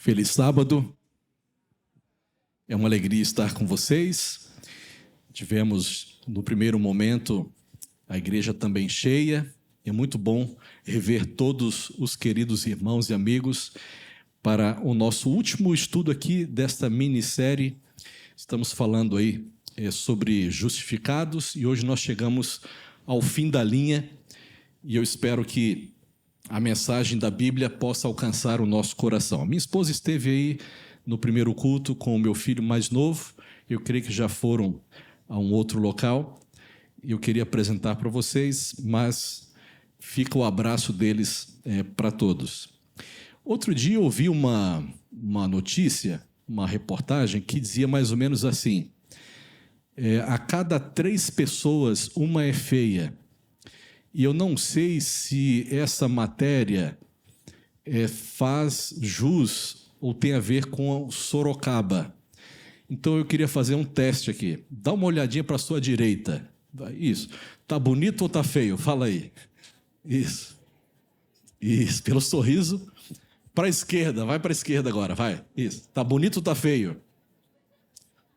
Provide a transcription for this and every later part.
Feliz sábado, é uma alegria estar com vocês. Tivemos, no primeiro momento, a igreja também cheia. É muito bom rever todos os queridos irmãos e amigos para o nosso último estudo aqui desta minissérie. Estamos falando aí sobre justificados e hoje nós chegamos ao fim da linha e eu espero que a mensagem da Bíblia possa alcançar o nosso coração. Minha esposa esteve aí no primeiro culto com o meu filho mais novo. Eu creio que já foram a um outro local. Eu queria apresentar para vocês, mas fica o abraço deles para todos. Outro dia eu ouvi uma notícia, uma reportagem que dizia mais ou menos assim: a cada 3 pessoas, uma é feia. E eu não sei se essa matéria faz jus ou tem a ver com Sorocaba. Então eu queria fazer um teste aqui. Dá uma olhadinha para a sua direita. Isso. Tá bonito ou tá feio? Fala aí. Isso. Isso. Pelo sorriso. Para a esquerda. Vai para a esquerda agora. Vai. Isso. Tá bonito ou tá feio?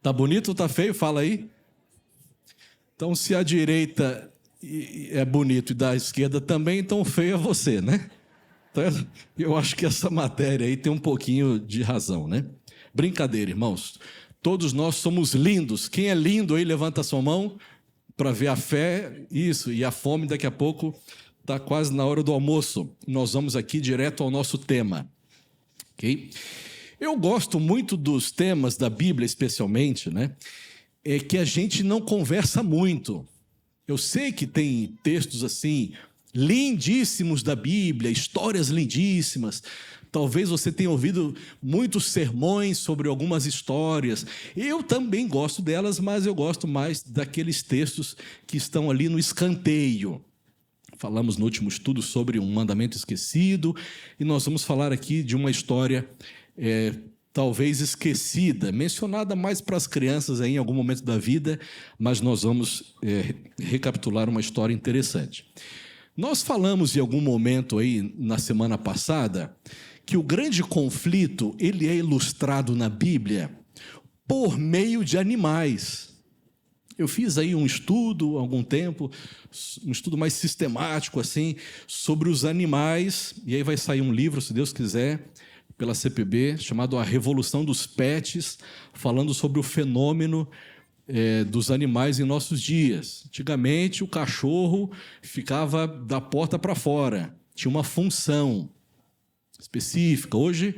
Tá bonito ou tá feio? Fala aí. Então, se a direita é bonito e da esquerda também, então feio é você, né? Então, eu acho que essa matéria aí tem um pouquinho de razão, né? Brincadeira, irmãos. Todos nós somos lindos. Quem é lindo aí, levanta a sua mão para ver a fé. Isso, e a fome daqui a pouco está quase na hora do almoço. Nós vamos aqui direto ao nosso tema. Ok? Eu gosto muito dos temas da Bíblia, especialmente, né? É que a gente não conversa muito. Eu sei que tem textos assim, lindíssimos da Bíblia, histórias lindíssimas. Talvez você tenha ouvido muitos sermões sobre algumas histórias. Eu também gosto delas, mas eu gosto mais daqueles textos que estão ali no escanteio. Falamos no último estudo sobre um mandamento esquecido, e nós vamos falar aqui de uma história talvez esquecida, mencionada mais para as crianças aí em algum momento da vida, mas nós vamos recapitular uma história interessante. Nós falamos em algum momento aí na semana passada que o grande conflito ele é ilustrado na Bíblia por meio de animais. Eu fiz aí um estudo há algum tempo, um estudo mais sistemático assim, sobre os animais, e aí vai sair um livro, se Deus quiser, pela CPB, chamado A Revolução dos Pets, falando sobre o fenômeno dos animais em nossos dias. Antigamente, o cachorro ficava da porta para fora, tinha uma função específica. Hoje,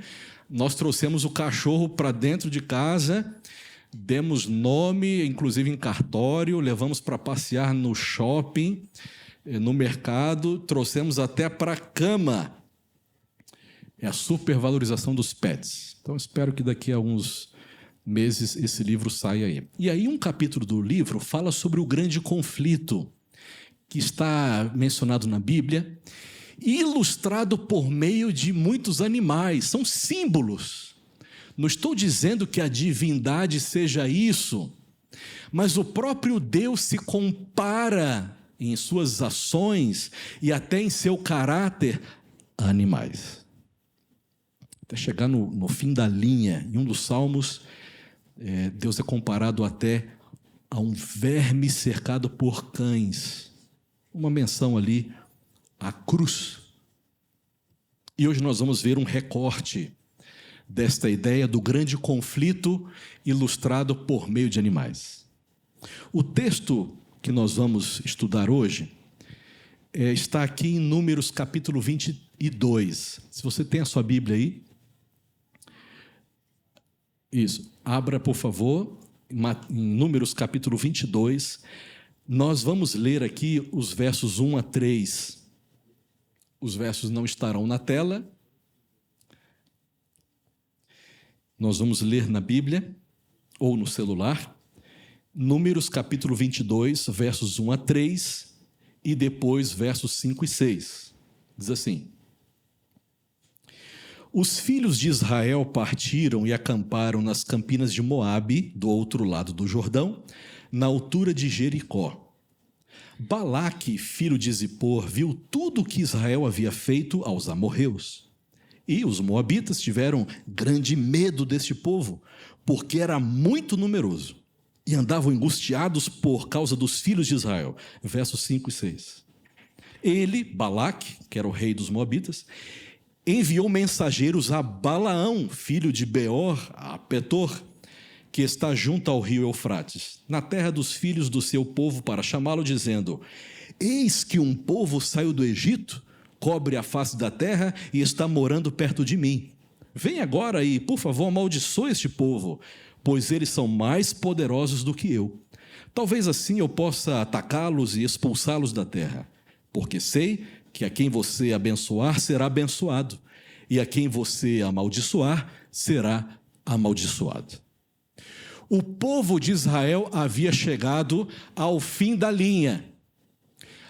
nós trouxemos o cachorro para dentro de casa, demos nome, inclusive em cartório, levamos para passear no shopping, no mercado, trouxemos até para a cama. É a supervalorização dos pets. Então, espero que daqui a uns meses esse livro saia aí. E aí, um capítulo do livro fala sobre o grande conflito que está mencionado na Bíblia, ilustrado por meio de muitos animais. São símbolos. Não estou dizendo que a divindade seja isso, mas o próprio Deus se compara em suas ações e até em seu caráter a animais. Até chegar no fim da linha, em um dos salmos, Deus é comparado até a um verme cercado por cães. Uma menção ali à cruz. E hoje nós vamos ver um recorte desta ideia do grande conflito ilustrado por meio de animais. O texto que nós vamos estudar hoje está aqui em Números capítulo 22. Se você tem a sua Bíblia aí, isso, abra por favor, em Números capítulo 22, nós vamos ler aqui os versos 1 a 3. Os versos não estarão na tela. Nós vamos ler na Bíblia, ou no celular, Números capítulo 22, versos 1 a 3, e depois versos 5 e 6. Diz assim: Os filhos de Israel partiram e acamparam nas campinas de Moabe, do outro lado do Jordão, na altura de Jericó. Balaque, filho de Zippor, viu tudo o que Israel havia feito aos amorreus E os moabitas tiveram grande medo deste povo, porque era muito numeroso, e andavam angustiados por causa dos filhos de Israel. Versos 5 e 6. Ele, Balaque, que era o rei dos moabitas, enviou mensageiros a Balaão, filho de Beor, a Petor, que está junto ao rio Eufrates, na terra dos filhos do seu povo, para chamá-lo, dizendo: eis que um povo saiu do Egito, cobre a face da terra e está morando perto de mim. Vem agora e, por favor, amaldiçoe este povo, pois eles são mais poderosos do que eu. Talvez assim eu possa atacá-los e expulsá-los da terra, porque sei que a quem você abençoar será abençoado, e a quem você amaldiçoar será amaldiçoado. O povo de Israel havia chegado ao fim da linha.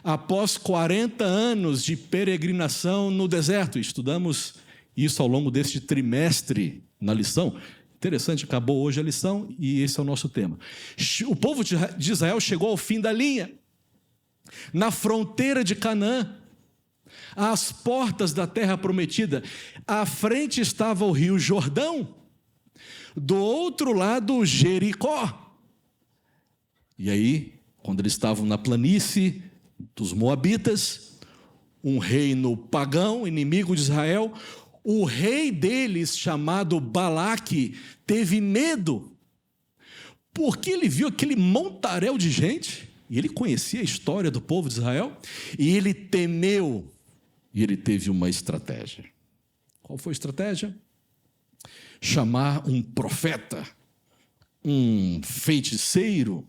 Após 40 anos de peregrinação no deserto, estudamos isso ao longo deste trimestre na lição. Interessante, acabou hoje a lição e esse é o nosso tema. O povo de Israel chegou ao fim da linha, na fronteira de Canaã, às portas da terra prometida. À frente estava o rio Jordão, do outro lado Jericó. E aí, quando eles estavam na planície dos moabitas, um reino pagão, inimigo de Israel, o rei deles, chamado Balaque, teve medo, porque ele viu aquele montaréu de gente, e ele conhecia a história do povo de Israel, e ele temeu, e ele teve uma estratégia. Qual foi a estratégia? Chamar um profeta, um feiticeiro,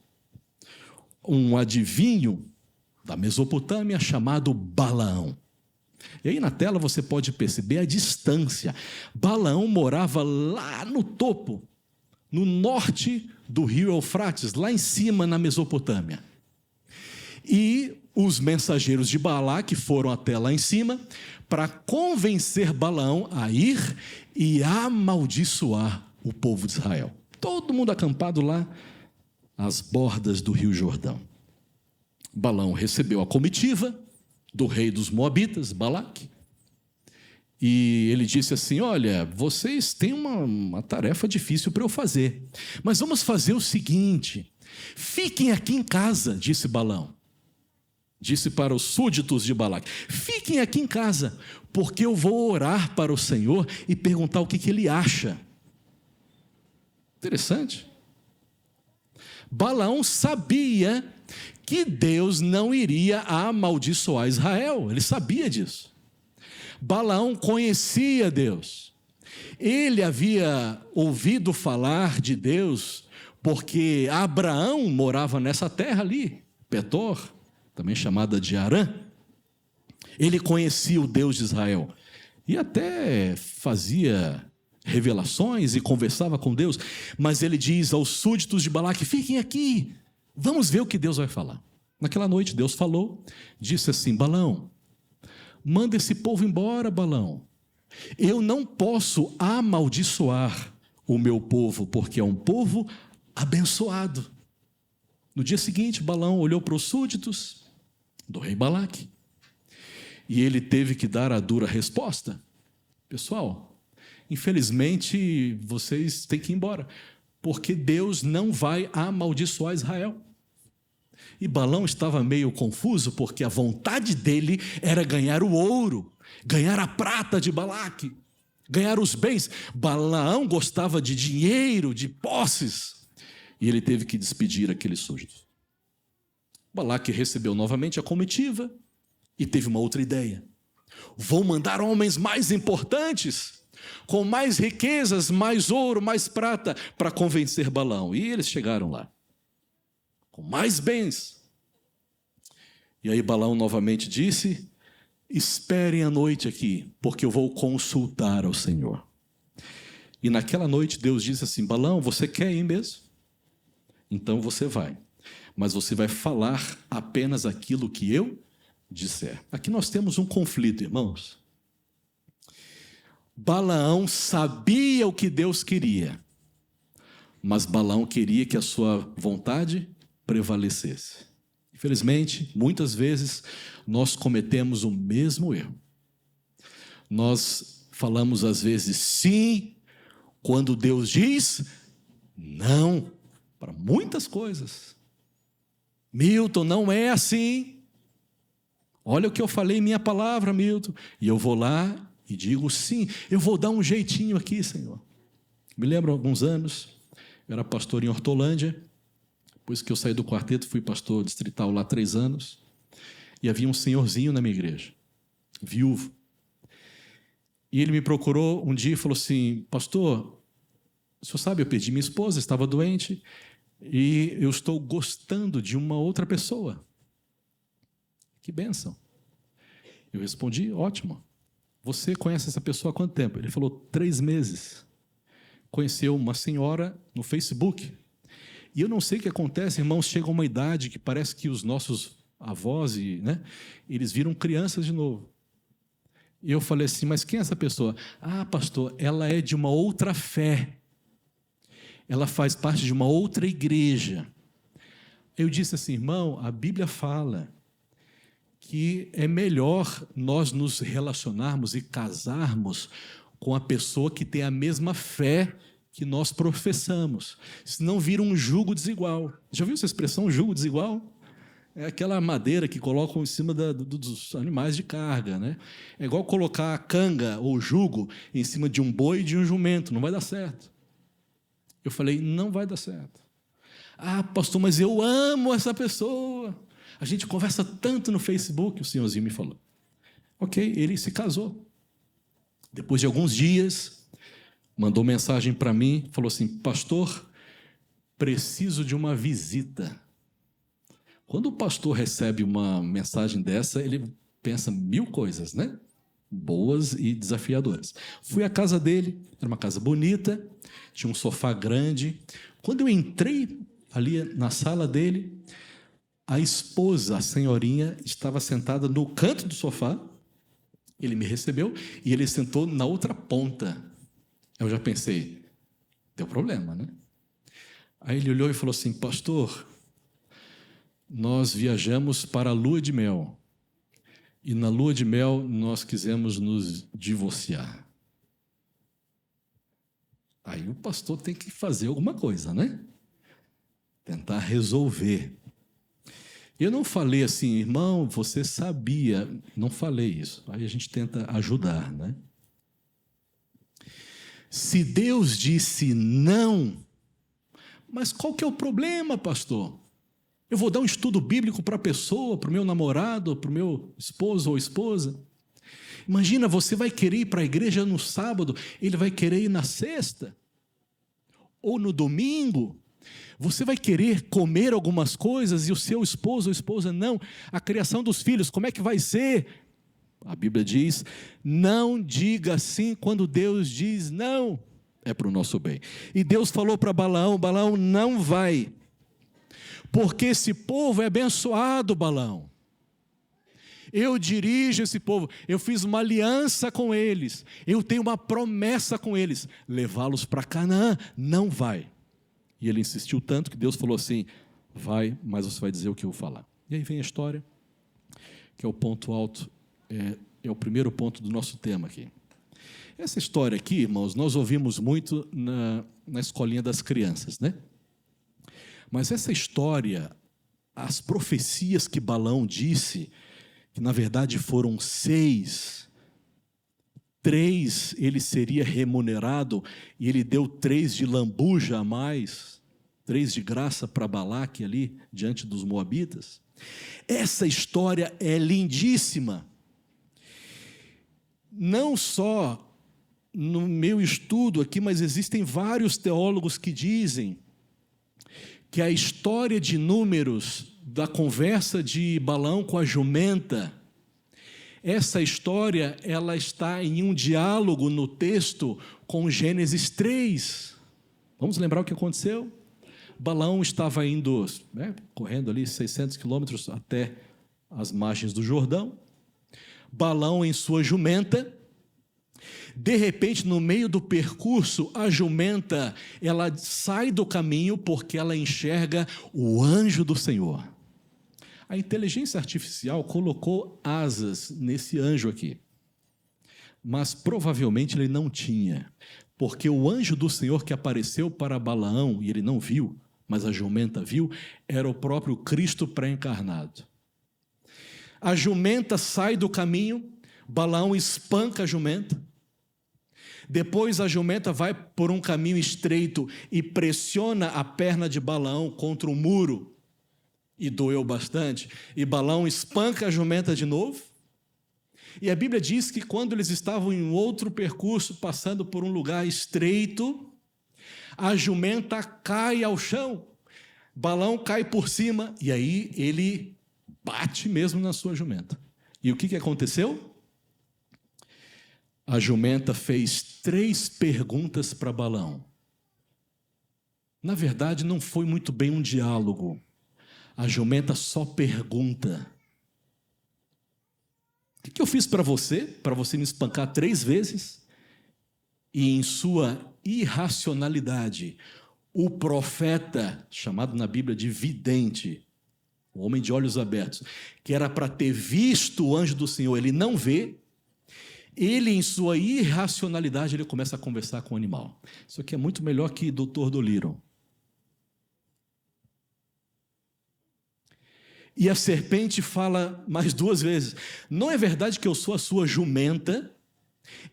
um adivinho da Mesopotâmia chamado Balaão. E aí na tela você pode perceber a distância. Balaão morava lá no topo, no norte do rio Eufrates, lá em cima na Mesopotâmia. E os mensageiros de Balaque foram até lá em cima para convencer Balaão a ir e amaldiçoar o povo de Israel. Todo mundo acampado lá às bordas do rio Jordão. Balaão recebeu a comitiva do rei dos moabitas, Balaque, e ele disse assim: olha, vocês têm uma tarefa difícil para eu fazer, mas vamos fazer o seguinte: fiquem aqui em casa, disse Balaão. Disse para os súditos de Balaque: fiquem aqui em casa, porque eu vou orar para o Senhor e perguntar o que ele acha. Interessante. Balaão sabia que Deus não iria amaldiçoar Israel, ele sabia disso. Balaão conhecia Deus, ele havia ouvido falar de Deus, porque Abraão morava nessa terra ali, Petor, também chamada de Harã. Ele conhecia o Deus de Israel e até fazia revelações e conversava com Deus, mas ele diz aos súditos de Balaque: fiquem aqui, vamos ver o que Deus vai falar. Naquela noite Deus falou, disse assim: Balaão, manda esse povo embora, Balaão. Eu não posso amaldiçoar o meu povo, porque é um povo abençoado. No dia seguinte, Balaão olhou para os súditos do rei Balaque e ele teve que dar a dura resposta: pessoal, infelizmente vocês têm que ir embora, porque Deus não vai amaldiçoar Israel. E Balaão estava meio confuso, porque a vontade dele era ganhar o ouro, ganhar a prata de Balaque, ganhar os bens. Balaão gostava de dinheiro, de posses, e ele teve que despedir aqueles súditos. Balaque recebeu novamente a comitiva e teve uma outra ideia: vou mandar homens mais importantes, com mais riquezas, mais ouro, mais prata, para convencer Balaão. E eles chegaram lá, com mais bens. E aí Balaão novamente disse: esperem a noite aqui, porque eu vou consultar ao Senhor. E naquela noite Deus disse assim: Balaão, você quer ir mesmo? Então você vai, mas você vai falar apenas aquilo que eu disser. Aqui nós temos um conflito, irmãos. Balaão sabia o que Deus queria, mas Balaão queria que a sua vontade prevalecesse. Infelizmente, muitas vezes nós cometemos o mesmo erro. Nós falamos às vezes sim, quando Deus diz não, para muitas coisas. Milton, não é assim. Olha o que eu falei em minha palavra, Milton. E eu vou lá e digo sim, eu vou dar um jeitinho aqui, Senhor. Me lembro, há alguns anos, eu era pastor em Hortolândia. Depois que eu saí do quarteto, fui pastor distrital lá 3 anos. E havia um senhorzinho na minha igreja, viúvo. E ele me procurou um dia e falou assim: pastor, o senhor sabe, eu perdi minha esposa, estava doente, e eu estou gostando de uma outra pessoa. Que bênção. Eu respondi: ótimo. Você conhece essa pessoa há quanto tempo? Ele falou: 3 meses. Conheceu uma senhora no Facebook. E eu não sei o que acontece, irmãos, chega uma idade que parece que os nossos avós, eles viram crianças de novo. E eu falei assim: mas quem é essa pessoa? Ah, pastor, ela é de uma outra fé. Ela faz parte de uma outra igreja. Eu disse assim: irmão, a Bíblia fala que é melhor nós nos relacionarmos e casarmos com a pessoa que tem a mesma fé que nós professamos, senão vira um jugo desigual. Já viu essa expressão, jugo desigual? É aquela madeira que colocam em cima dos animais de carga, né? É igual colocar a canga ou jugo em cima de um boi e de um jumento, não vai dar certo. Eu falei: não vai dar certo. Ah, pastor, mas eu amo essa pessoa. A gente conversa tanto no Facebook, o senhorzinho me falou. Ok, ele se casou. Depois de alguns dias, mandou mensagem para mim, falou assim: pastor, preciso de uma visita. Quando o pastor recebe uma mensagem dessa, ele pensa 1000 coisas, né? Boas e desafiadoras. Fui à casa dele, era uma casa bonita, tinha um sofá grande. Quando eu entrei ali na sala dele, a esposa, a senhorinha, estava sentada no canto do sofá. Ele me recebeu e ele sentou na outra ponta. Eu já pensei, deu problema, né? Aí ele olhou e falou assim: pastor, nós viajamos para a lua de mel. E na lua de mel nós quisemos nos divorciar. Aí o pastor tem que fazer alguma coisa, né? Tentar resolver. Eu não falei assim: irmão, você sabia. Não falei isso. Aí a gente tenta ajudar, né? Se Deus disse não, mas qual que é o problema, pastor? Eu vou dar um estudo bíblico para a pessoa, para o meu namorado, para o meu esposo ou esposa. Imagina, você vai querer ir para a igreja no sábado, ele vai querer ir na sexta, ou no domingo. Você vai querer comer algumas coisas e o seu esposo ou esposa não. A criação dos filhos, como é que vai ser? A Bíblia diz: não diga sim quando Deus diz não. É para o nosso bem. E Deus falou para Balaão: Balaão, não vai, porque esse povo é abençoado, Balaão. Eu dirijo esse povo, eu fiz uma aliança com eles, eu tenho uma promessa com eles, levá-los para Canaã. Não vai. E ele insistiu tanto que Deus falou assim: vai, mas você vai dizer o que eu vou falar. E aí vem a história, que é o ponto alto, é o primeiro ponto do nosso tema aqui. Essa história aqui, irmãos, nós ouvimos muito na escolinha das crianças, né? Mas essa história, as profecias que Balaão disse, que na verdade foram 6, 3 ele seria remunerado, e ele deu 3 de lambuja a mais, 3 de graça para Balaque ali, diante dos moabitas. Essa história é lindíssima. Não só no meu estudo aqui, mas existem vários teólogos que dizem que a história de Números, da conversa de Balaão com a jumenta, essa história ela está em um diálogo no texto com Gênesis 3. Vamos lembrar o que aconteceu? Balaão estava indo, correndo ali 600 quilômetros até as margens do Jordão. Balaão em sua jumenta. De repente, no meio do percurso, a jumenta, ela sai do caminho porque ela enxerga o anjo do Senhor. A inteligência artificial colocou asas nesse anjo aqui. mas provavelmente ele não tinha, porque o anjo do Senhor que apareceu para Balaão, e ele não viu, mas a jumenta viu, era o próprio Cristo pré-encarnado. A jumenta sai do caminho, Balaão espanca a jumenta, depois a jumenta vai por um caminho estreito e pressiona a perna de Balaão contra o muro, e doeu bastante, e Balaão espanca a jumenta de novo. E a Bíblia diz que quando eles estavam em outro percurso, passando por um lugar estreito, a jumenta cai ao chão, Balaão cai por cima, e aí ele bate mesmo na sua jumenta. E o que aconteceu? A jumenta fez 3 perguntas para Balaão. Na verdade, não foi muito bem um diálogo. A jumenta só pergunta: o que eu fiz para você me espancar 3 vezes? E em sua irracionalidade, o profeta, chamado na Bíblia de vidente, o homem de olhos abertos, que era para ter visto o anjo do Senhor, ele não vê. Ele, em sua irracionalidade, ele começa a conversar com o animal. Isso aqui é muito melhor que Dr. Dolittle. E a serpente fala mais 2 vezes: não é verdade que eu sou a sua jumenta,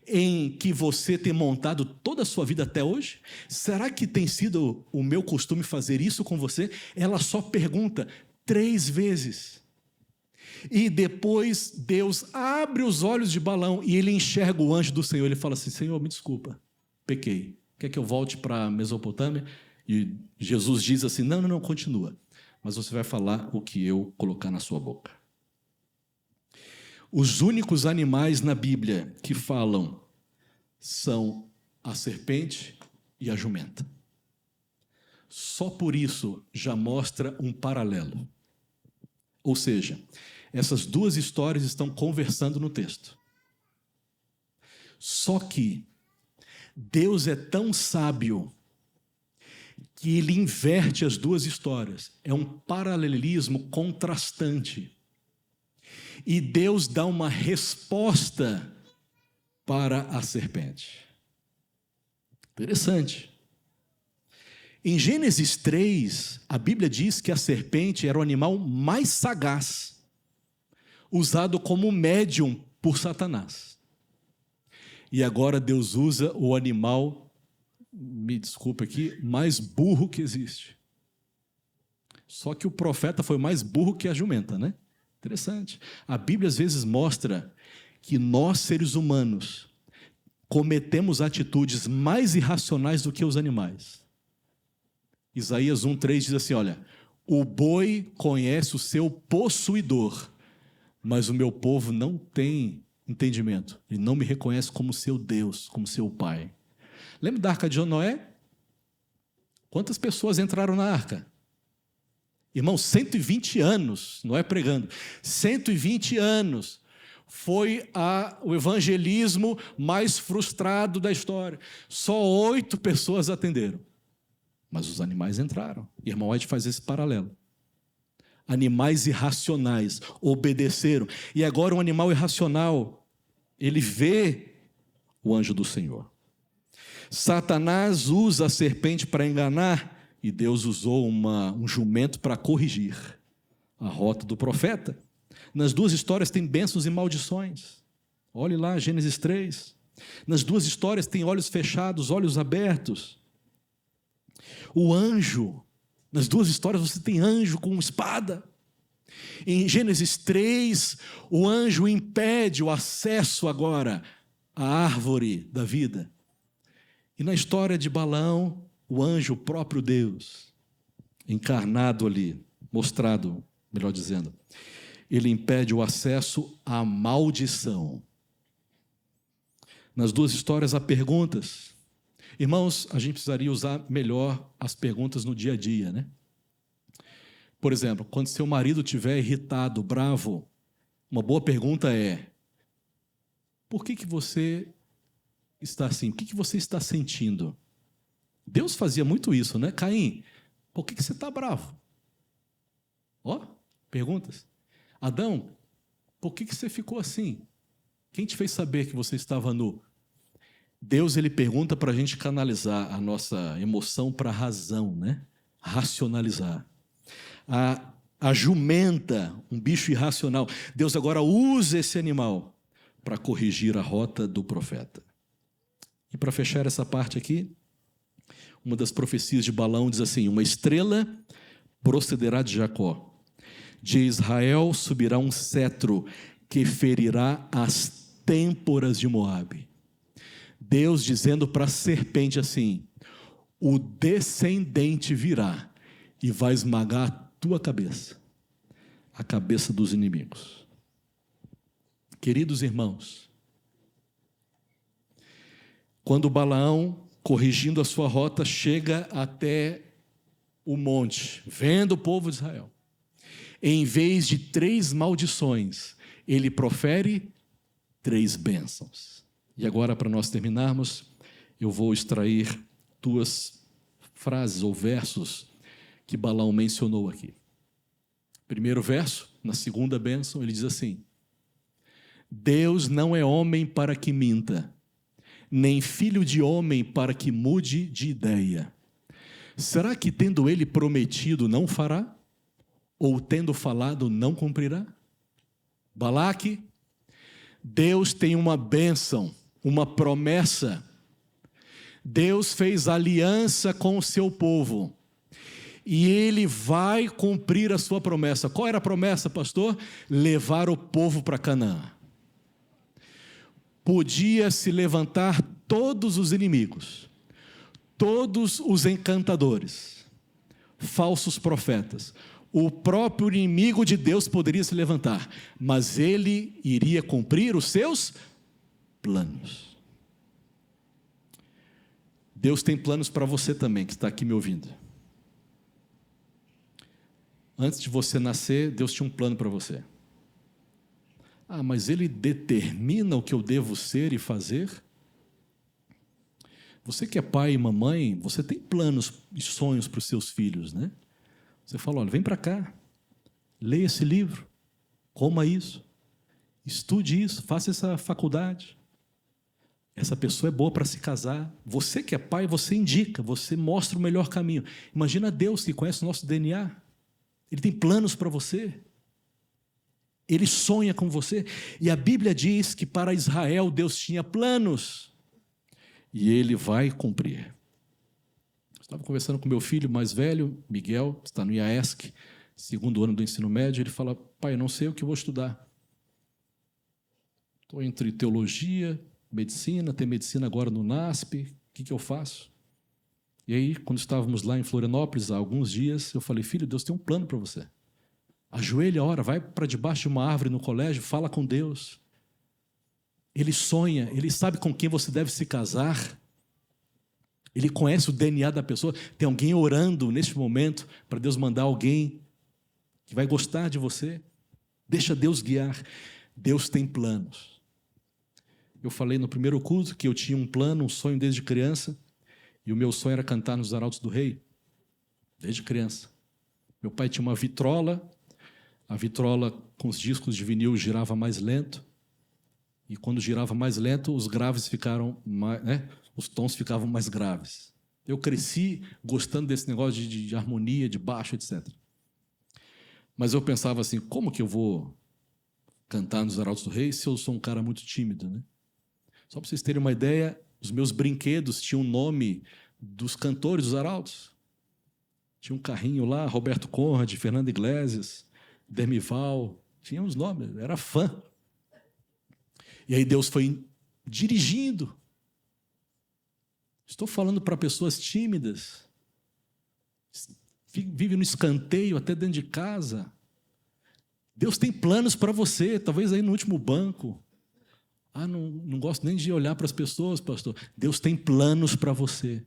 em que você tem montado toda a sua vida até hoje? Será que tem sido o meu costume fazer isso com você? Ela só pergunta 3 vezes. E depois Deus abre os olhos de Balaão e ele enxerga o anjo do Senhor. Ele fala assim: Senhor, me desculpa, pequei. Quer que eu volte para a Mesopotâmia? E Jesus diz assim: não, continua. Mas você vai falar o que eu colocar na sua boca. Os únicos animais na Bíblia que falam são a serpente e a jumenta. Só por isso já mostra um paralelo. Ou seja, essas 2 histórias estão conversando no texto. Só que Deus é tão sábio que ele inverte as 2 histórias. É um paralelismo contrastante. E Deus dá uma resposta para a serpente. Interessante. Em Gênesis 3, a Bíblia diz que a serpente era o animal mais sagaz, usado como médium por Satanás. E agora Deus usa o animal, me desculpa aqui, mais burro que existe. Só que o profeta foi mais burro que a jumenta, né? Interessante. A Bíblia às vezes mostra que nós, seres humanos, cometemos atitudes mais irracionais do que os animais. Isaías 1:3 diz assim: olha, o boi conhece o seu possuidor, mas o meu povo não tem entendimento. Ele não me reconhece como seu Deus, como seu Pai. Lembra da arca de Noé? Quantas pessoas entraram na arca? Irmão, 120 anos, Noé pregando. 120 anos. Foi o evangelismo mais frustrado da história. Só 8 pessoas atenderam. Mas os animais entraram. Irmão White faz esse paralelo. Animais irracionais obedeceram. E agora um animal irracional, ele vê o anjo do Senhor. Satanás usa a serpente para enganar, e Deus usou um jumento para corrigir a rota do profeta. Nas 2 histórias tem bênçãos e maldições. Olhe lá, Gênesis 3. Nas 2 histórias tem olhos fechados, olhos abertos. O anjo, nas 2 histórias você tem anjo com espada. Em Gênesis 3, o anjo impede o acesso agora à árvore da vida. E na história de Balaão, o anjo, o próprio Deus, encarnado ali, mostrado, melhor dizendo, ele impede o acesso à maldição. Nas 2 histórias há perguntas. Irmãos, a gente precisaria usar melhor as perguntas no dia a dia, né? Por exemplo, quando seu marido estiver irritado, bravo, uma boa pergunta é: por que você está assim? O que você está sentindo? Deus fazia muito isso, né? Caim, por que você está bravo? Perguntas. Adão, por que você ficou assim? Quem te fez saber que você estava nu? Deus, ele pergunta para a gente canalizar a nossa emoção para a razão, né? Racionalizar. A jumenta, um bicho irracional. Deus agora usa esse animal para corrigir a rota do profeta. E para fechar essa parte aqui, uma das profecias de Balaão diz assim: uma estrela procederá de Jacó. De Israel subirá um cetro que ferirá as têmporas de Moabe. Deus dizendo para a serpente assim: o descendente virá e vai esmagar a tua cabeça, a cabeça dos inimigos. Queridos irmãos, quando Balaão, corrigindo a sua rota, chega até o monte, vendo o povo de Israel, em vez de 3 maldições, ele profere 3 bênçãos. E agora, para nós terminarmos, eu vou extrair 2 frases ou versos que Balaão mencionou aqui. Primeiro verso, na segunda bênção, ele diz assim: Deus não é homem para que minta, nem filho de homem para que mude de ideia. Será que, tendo ele prometido, não fará? Ou, tendo falado, não cumprirá? Balaque, Deus tem uma bênção, uma promessa. Deus fez aliança com o seu povo e ele vai cumprir a sua promessa. Qual era a promessa, pastor? Levar o povo para Canaã. Podia se levantar todos os inimigos, todos os encantadores, falsos profetas. O próprio inimigo de Deus poderia se levantar, mas ele iria cumprir os seus planos. Deus tem planos para você também, que está aqui me ouvindo. Antes de você nascer, Deus tinha um plano para você. Ah, mas ele determina o que eu devo ser e fazer? Você que é pai e mamãe, você tem planos e sonhos para os seus filhos, né? Você fala: olha, vem para cá, leia esse livro, coma isso, estude isso, faça essa faculdade. Essa pessoa é boa para se casar. Você que é pai, você indica, você mostra o melhor caminho. Imagina Deus que conhece o nosso DNA. Ele tem planos para você. Ele sonha com você. E a Bíblia diz que para Israel Deus tinha planos. E ele vai cumprir. Estava conversando com meu filho mais velho, Miguel, está no IAESC, 2º ano do ensino médio. Ele fala: pai, eu não sei o que vou estudar. Estou entre teologia, medicina, tem medicina agora no NASP, o que eu faço? E aí, quando estávamos lá em Florianópolis, há alguns dias, eu falei: filho, Deus tem um plano para você. Ajoelha, ora, vai para debaixo de uma árvore no colégio, fala com Deus. Ele sonha, ele sabe com quem você deve se casar. Ele conhece o DNA da pessoa. Tem alguém orando neste momento para Deus mandar alguém que vai gostar de você. Deixa Deus guiar. Deus tem planos. Eu falei no primeiro culto que eu tinha um plano, um sonho desde criança, e o meu sonho era cantar nos Arautos do Rei, desde criança. Meu pai tinha uma vitrola, a vitrola com os discos de vinil girava mais lento, e quando girava mais lento, os graves ficaram mais, né? Os tons ficavam mais graves. Eu cresci gostando desse negócio de harmonia, de baixo, etc. Mas eu pensava assim: como que eu vou cantar nos Arautos do Rei se eu sou um cara muito tímido, né? Só para vocês terem uma ideia, os meus brinquedos tinham o nome dos cantores dos Arautos. Tinha um carrinho lá, Roberto Conrad, Fernando Iglesias, Demival, tinha os nomes, era fã. E aí Deus foi dirigindo. Estou falando para pessoas tímidas, vivem no escanteio, até dentro de casa. Deus tem planos para você, talvez aí no último banco. Ah, não gosto nem de olhar para as pessoas, pastor. Deus tem planos para você.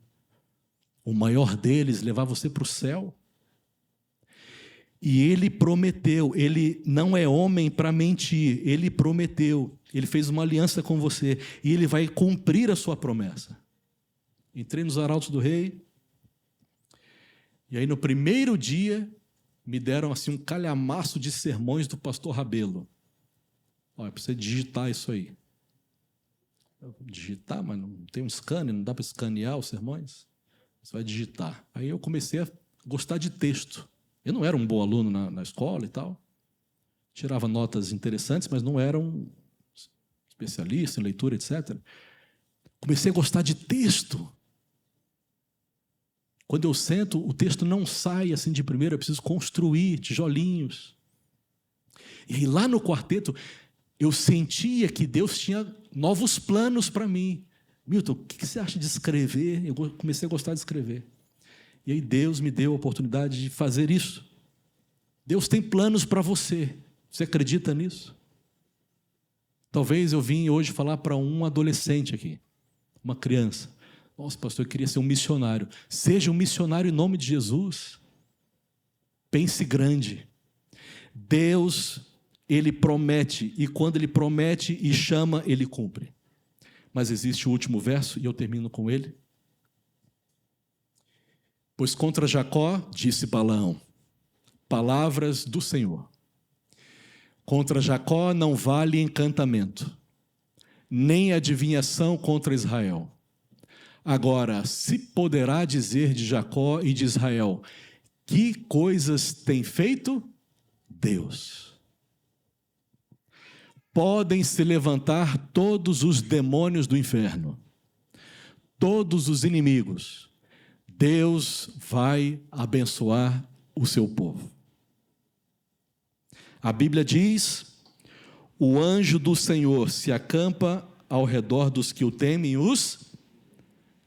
O maior deles, levar você para o céu. E ele prometeu, ele não é homem para mentir, ele prometeu, ele fez uma aliança com você, e ele vai cumprir a sua promessa. Entrei nos Arautos do Rei, e aí no primeiro dia, me deram assim um calhamaço de sermões do pastor Rabelo. Olha, para você digitar isso aí. Digitar, mas não tem um scanner, não dá para escanear os sermões. Você vai digitar. Aí eu comecei a gostar de texto. Eu não era um bom aluno na escola e tal. Tirava notas interessantes, mas não era um especialista em leitura, etc. Comecei a gostar de texto. Quando eu sento, o texto não sai assim de primeira, eu preciso construir tijolinhos. E aí, lá no quarteto, eu sentia que Deus tinha novos planos para mim. Milton, o que você acha de escrever? Eu comecei a gostar de escrever. E aí Deus me deu a oportunidade de fazer isso. Deus tem planos para você. Você acredita nisso? Talvez eu vim hoje falar para um adolescente aqui, uma criança. Nossa, pastor, eu queria ser um missionário. Seja um missionário em nome de Jesus. Pense grande. Deus, Ele promete, e quando Ele promete e chama, Ele cumpre. Mas existe o último verso, e eu termino com ele. Pois contra Jacó, disse Balaão, palavras do Senhor. Contra Jacó não vale encantamento, nem adivinhação contra Israel. Agora, se poderá dizer de Jacó e de Israel, que coisas tem feito Deus? Podem se levantar todos os demônios do inferno, todos os inimigos. Deus vai abençoar o seu povo. A Bíblia diz: o anjo do Senhor se acampa ao redor dos que o temem e os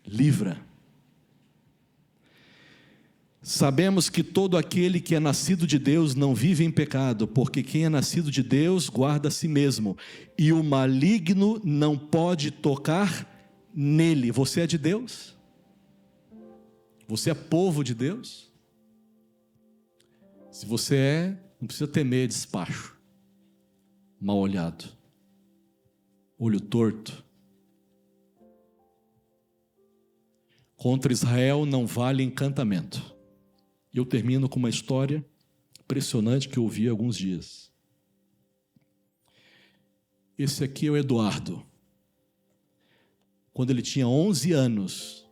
livra. Sabemos que todo aquele que é nascido de Deus não vive em pecado, porque quem é nascido de Deus guarda a si mesmo, e o maligno não pode tocar nele. Você é de Deus? Você é povo de Deus? Se você é, não precisa temer despacho, mal olhado, olho torto. Contra Israel não vale encantamento. E eu termino com uma história impressionante que eu ouvi há alguns dias. Esse aqui é o Eduardo. Quando ele tinha 11 anos,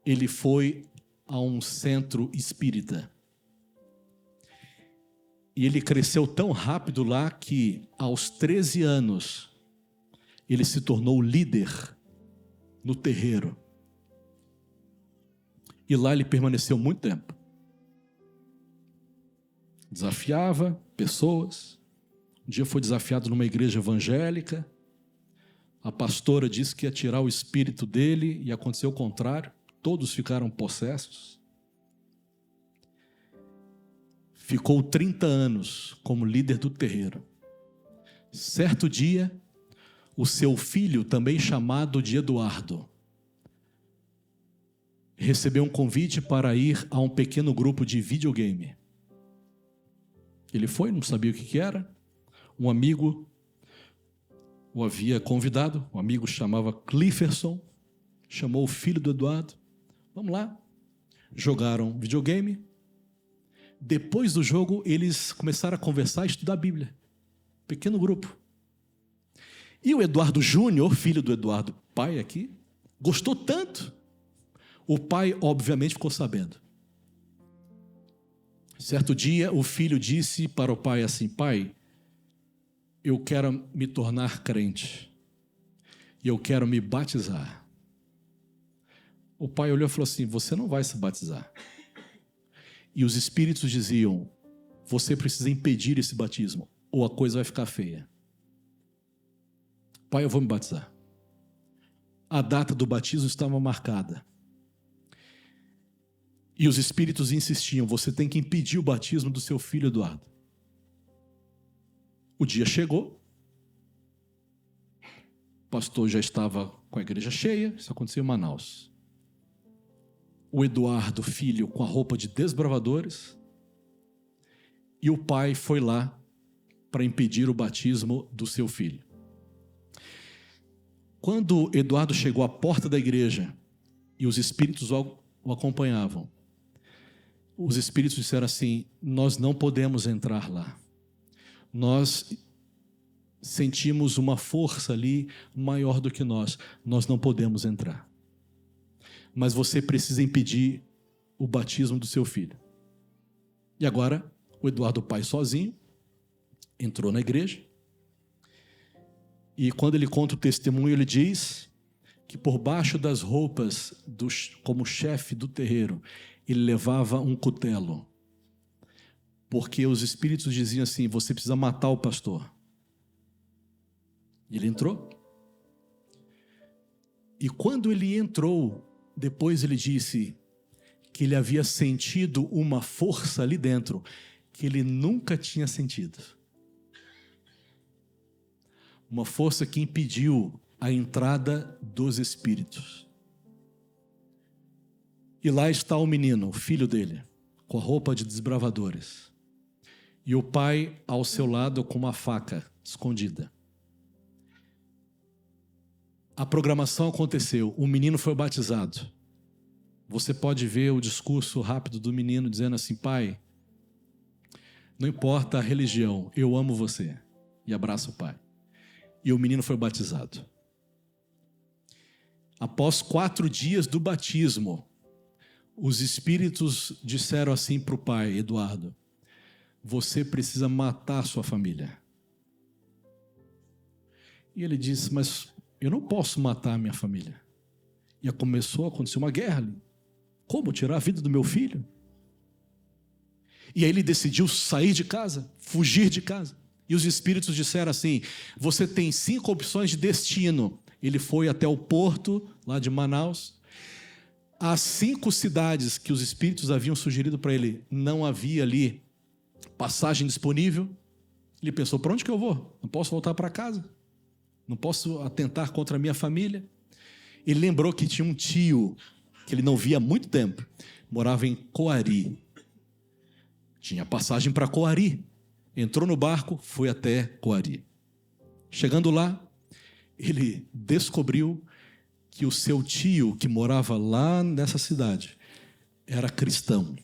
ele foi a um centro espírita. E ele cresceu tão rápido lá que, aos 13 anos, ele se tornou líder no terreiro. E lá ele permaneceu muito tempo. Desafiava pessoas. Um dia foi desafiado numa igreja evangélica. A pastora disse que ia tirar o espírito dele e aconteceu o contrário. Todos ficaram possessos. Ficou 30 anos como líder do terreiro. Certo dia, o seu filho, também chamado de Eduardo, recebeu um convite para ir a um pequeno grupo de videogame. Ele foi, não sabia o que era. Um amigo o havia convidado, um amigo chamava Clifferson, chamou o filho do Eduardo. Vamos lá. Jogaram videogame. Depois do jogo, eles começaram a conversar e estudar a Bíblia. Pequeno grupo. E o Eduardo Júnior, filho do Eduardo, pai aqui, gostou tanto. O pai, obviamente, ficou sabendo. Certo dia, o filho disse para o pai assim: pai, eu quero me tornar crente. E eu quero me batizar. O pai olhou e falou assim: você não vai se batizar. E os espíritos diziam: você precisa impedir esse batismo, ou a coisa vai ficar feia. Pai, eu vou me batizar. A data do batismo estava marcada. E os espíritos insistiam: você tem que impedir o batismo do seu filho Eduardo. O dia chegou. O pastor já estava com a igreja cheia. Isso aconteceu em Manaus. O Eduardo, filho, com a roupa de desbravadores. E o pai foi lá para impedir o batismo do seu filho. Quando Eduardo chegou à porta da igreja e os espíritos o acompanhavam, os espíritos disseram assim: nós não podemos entrar lá. Nós sentimos uma força ali maior do que nós não podemos entrar. Mas você precisa impedir o batismo do seu filho. E agora, o Eduardo pai sozinho, entrou na igreja, e quando ele conta o testemunho, ele diz que por baixo das roupas, como chefe do terreiro, ele levava um cutelo, porque os espíritos diziam assim: você precisa matar o pastor. E ele entrou. E quando ele entrou, depois ele disse que ele havia sentido uma força ali dentro que ele nunca tinha sentido. Uma força que impediu a entrada dos espíritos. E lá está o menino, o filho dele, com a roupa de desbravadores. E o pai ao seu lado com uma faca escondida. A programação aconteceu, o menino foi batizado. Você pode ver o discurso rápido do menino dizendo assim: pai, não importa a religião, eu amo você. E abraça o pai. E o menino foi batizado. Após 4 dias do batismo, os espíritos disseram assim para o pai: Eduardo, você precisa matar sua família. E ele disse: mas eu não posso matar a minha família. E começou a acontecer uma guerra ali. Como tirar a vida do meu filho? E aí ele decidiu sair de casa, fugir de casa. E os espíritos disseram assim: você tem 5 opções de destino. Ele foi até o porto, lá de Manaus. As 5 cidades que os espíritos haviam sugerido para ele, não havia ali passagem disponível. Ele pensou: para onde que eu vou? Não posso voltar para casa. Não posso atentar contra a minha família. Ele lembrou que tinha um tio, que ele não via há muito tempo, morava em Coari. Tinha passagem para Coari. Entrou no barco, foi até Coari. Chegando lá, ele descobriu que o seu tio, que morava lá nessa cidade, era cristão.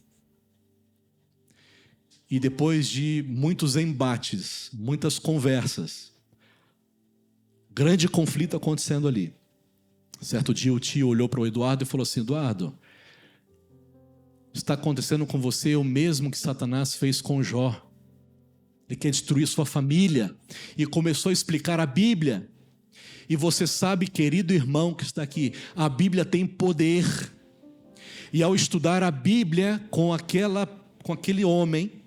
E depois de muitos embates, muitas conversas, grande conflito acontecendo ali. Certo dia o tio olhou para o Eduardo e falou assim: Eduardo, está acontecendo com você o mesmo que Satanás fez com Jó. Ele quer destruir sua família. E começou a explicar a Bíblia. E você sabe, querido irmão que está aqui, a Bíblia tem poder. E ao estudar a Bíblia com aquele homem,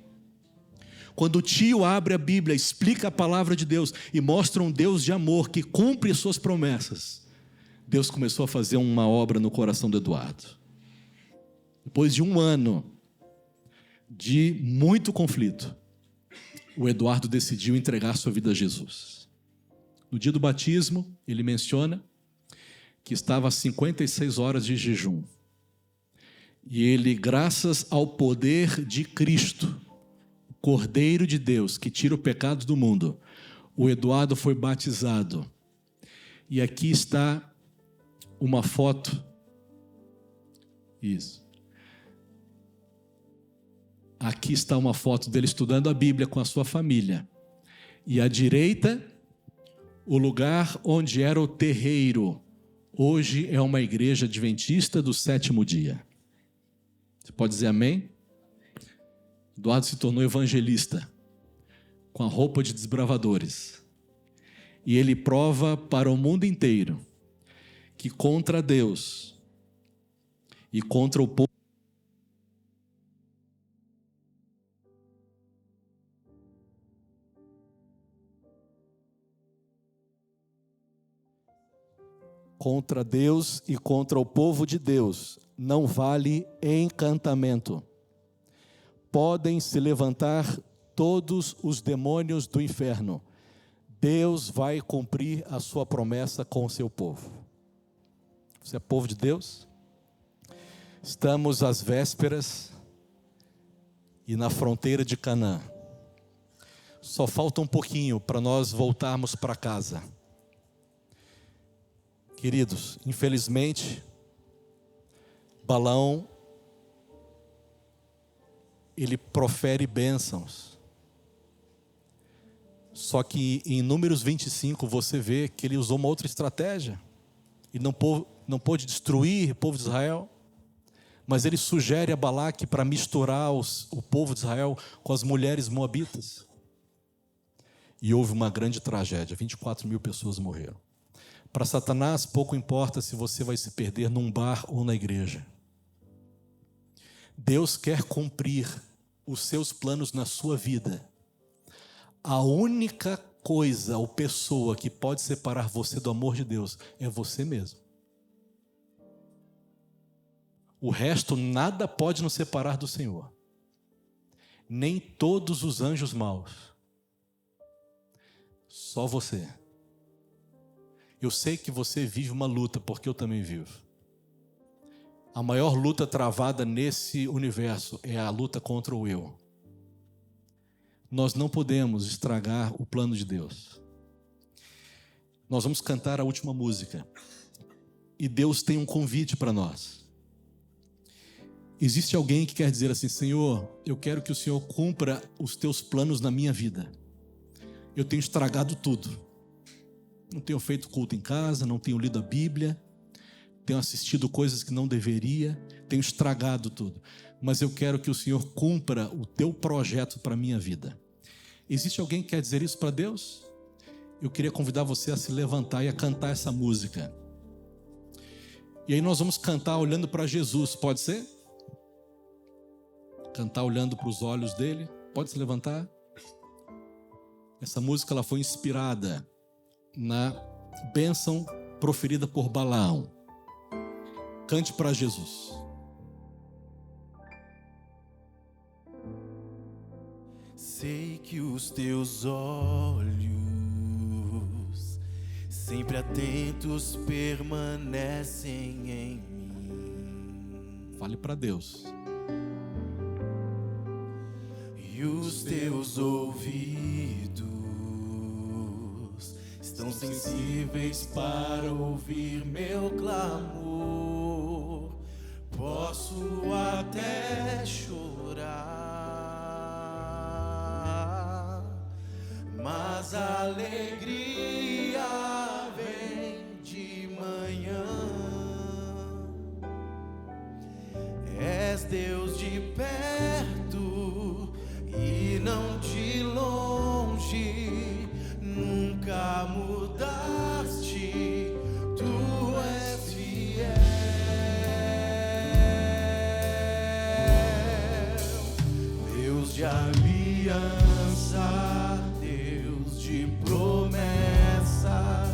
quando o tio abre a Bíblia, explica a palavra de Deus e mostra um Deus de amor que cumpre suas promessas, Deus começou a fazer uma obra no coração do Eduardo. Depois de 1 ano de muito conflito, o Eduardo decidiu entregar sua vida a Jesus. No dia do batismo, ele menciona que estava a 56 horas de jejum. E ele, graças ao poder de Cristo, o Cordeiro de Deus, que tira o pecado do mundo, o Eduardo foi batizado. E aqui está uma foto. Isso. Aqui está uma foto dele estudando a Bíblia com a sua família. E à direita, o lugar onde era o terreiro. Hoje é uma igreja adventista do 7º dia. Você pode dizer amém? Eduardo se tornou evangelista, com a roupa de desbravadores. E ele prova para o mundo inteiro que contra Deus e contra o povo, contra Deus e contra o povo de Deus, não vale encantamento. Podem se levantar todos os demônios do inferno. Deus vai cumprir a sua promessa com o seu povo. Você é povo de Deus? Estamos às vésperas e na fronteira de Canaã. Só falta um pouquinho para nós voltarmos para casa. Queridos, infelizmente, Balaão, ele profere bênçãos. Só que em Números 25 você vê que ele usou uma outra estratégia. Ele não pôde destruir o povo de Israel, mas ele sugere a Balaque para misturar o povo de Israel com as mulheres moabitas. E houve uma grande tragédia, 24 mil pessoas morreram. Para Satanás, pouco importa se você vai se perder num bar ou na igreja. Deus quer cumprir os seus planos na sua vida. A única coisa ou pessoa que pode separar você do amor de Deus é você mesmo. O resto, nada pode nos separar do Senhor. Nem todos os anjos maus. Só você. Eu sei que você vive uma luta, porque eu também vivo. A maior luta travada nesse universo é a luta contra o eu. Nós não podemos estragar o plano de Deus. Nós vamos cantar a última música. E Deus tem um convite para nós. Existe alguém que quer dizer assim: Senhor, eu quero que o Senhor cumpra os teus planos na minha vida. Eu tenho estragado tudo. Não tenho feito culto em casa, não tenho lido a Bíblia, tenho assistido coisas que não deveria, tenho estragado tudo. Mas eu quero que o Senhor cumpra o teu projeto para a minha vida. Existe alguém que quer dizer isso para Deus? Eu queria convidar você a se levantar e a cantar essa música. E aí nós vamos cantar olhando para Jesus, pode ser? Cantar olhando para os olhos dele, pode se levantar? Essa música ela foi inspirada na bênção proferida por Balaão. Cante para Jesus. Sei que os teus olhos, sempre atentos, permanecem em mim. Fale para Deus. E os teus ouvidos estão sensíveis para ouvir meu clamor. Posso até chorar, mas a alegria vem de manhã. És Deus de perto e não de longe, nunca mudaste, tu és fiel. Deus de aliança, Deus de promessas,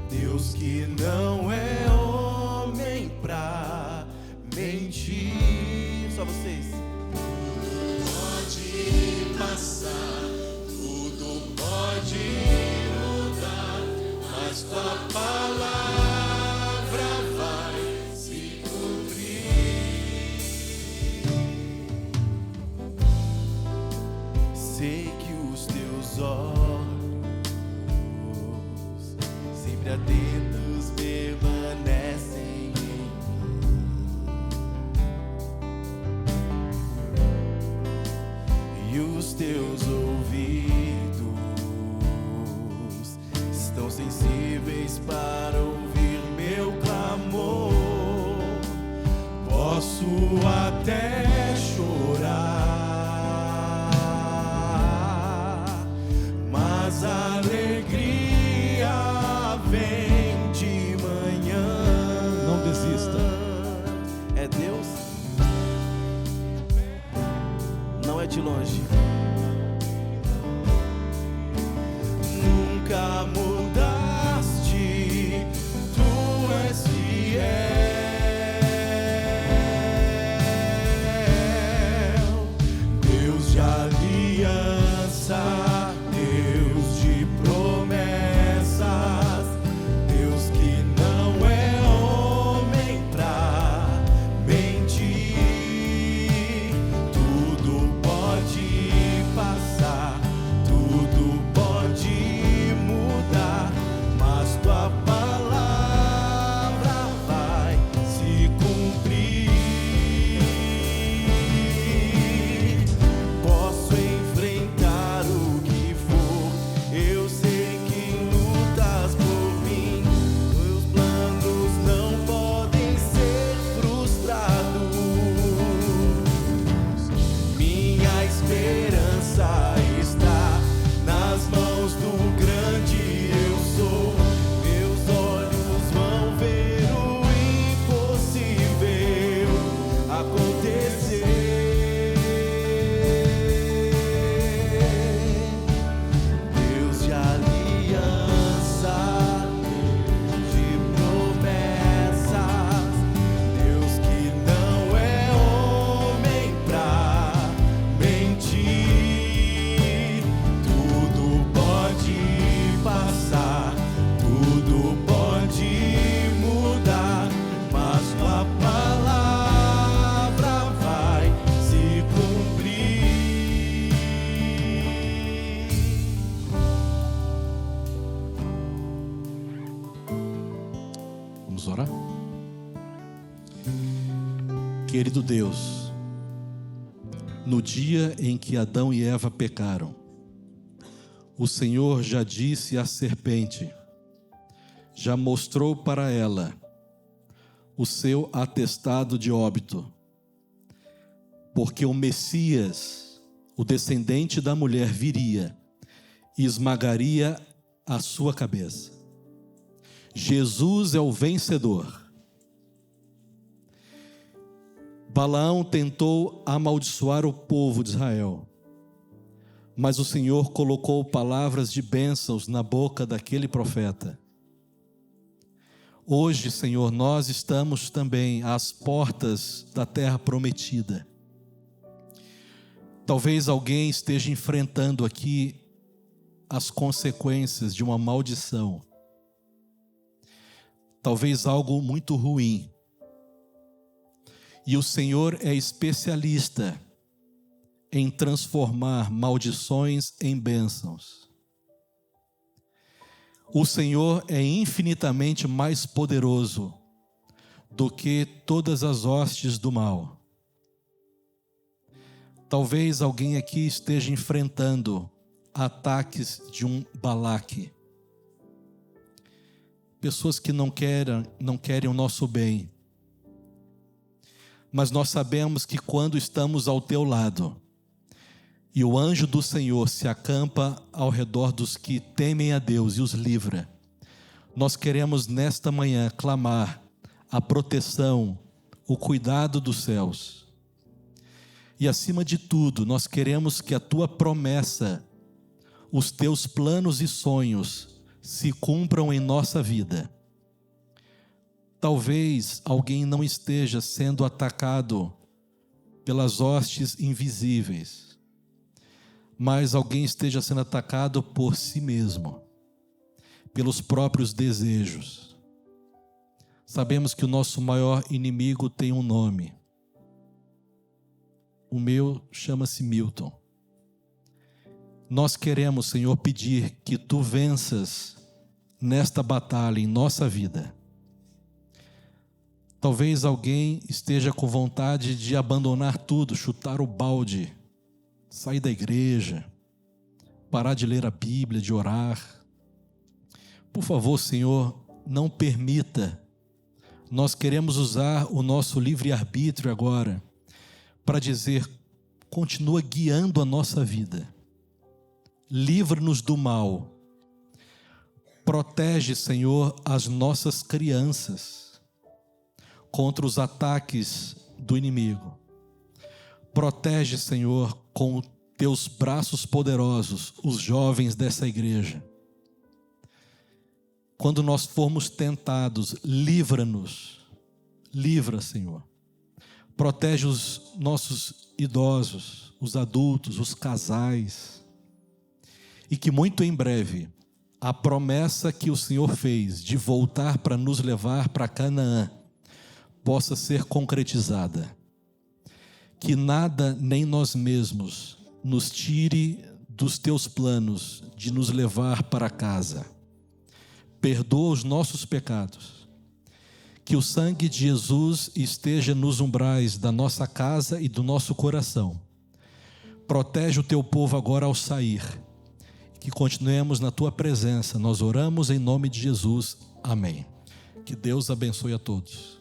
Deus que não é homem pra mentir. Só vocês. Pode passar, tudo pode mudar, mas tua palavra vai se cumprir. Sei que os teus olhos, sempre atentos, permanecem em mim. E os teus ouvidos estão sensíveis para ouvir meu clamor. Posso até chorar, mas a alegria vem de manhã. Não desista. É Deus, não é de longe. Nunca mudaste, tu és fiel. Deus de aliança, Deus de promessas, Vamos orar? Querido Deus, no dia em que Adão e Eva pecaram, o Senhor já disse à serpente, já mostrou para ela o seu atestado de óbito, porque o Messias, o descendente da mulher, viria e esmagaria a sua cabeça. Jesus é o vencedor. Balaão tentou amaldiçoar o povo de Israel, mas o Senhor colocou palavras de bênçãos na boca daquele profeta. Hoje, Senhor, nós estamos também às portas da terra prometida. Talvez alguém esteja enfrentando aqui as consequências de uma maldição. Talvez algo muito ruim. E o Senhor é especialista em transformar maldições em bênçãos. O Senhor é infinitamente mais poderoso do que todas as hostes do mal. Talvez alguém aqui esteja enfrentando ataques de um Balaque. Pessoas que não querem o nosso bem. Mas nós sabemos que quando estamos ao teu lado, e o anjo do Senhor se acampa ao redor dos que temem a Deus e os livra, nós queremos nesta manhã clamar a proteção, o cuidado dos céus. E acima de tudo, nós queremos que a tua promessa, os teus planos e sonhos se cumpram em nossa vida. Talvez alguém não esteja sendo atacado pelas hostes invisíveis, mas alguém esteja sendo atacado por si mesmo, pelos próprios desejos. Sabemos que o nosso maior inimigo tem um nome. O meu chama-se Milton. Nós queremos, Senhor, pedir que tu venças nesta batalha em nossa vida. Talvez alguém esteja com vontade de abandonar tudo, chutar o balde, sair da igreja, parar de ler a Bíblia, de orar. Por favor, Senhor, não permita. Nós queremos usar o nosso livre-arbítrio agora para dizer, continua guiando a nossa vida. Livra-nos do mal. Protege, Senhor, as nossas crianças contra os ataques do inimigo. Protege, Senhor, com teus braços poderosos, os jovens dessa igreja. Quando nós formos tentados, livra-nos. Livra, Senhor. Protege os nossos idosos, os adultos, os casais. E que muito em breve, a promessa que o Senhor fez de voltar para nos levar para Canaã possa ser concretizada. Que nada nem nós mesmos nos tire dos teus planos de nos levar para casa. Perdoa os nossos pecados. Que o sangue de Jesus esteja nos umbrais da nossa casa e do nosso coração. Protege o teu povo agora ao sair. Que continuemos na tua presença. Nós oramos em nome de Jesus. Amém. Que Deus abençoe a todos.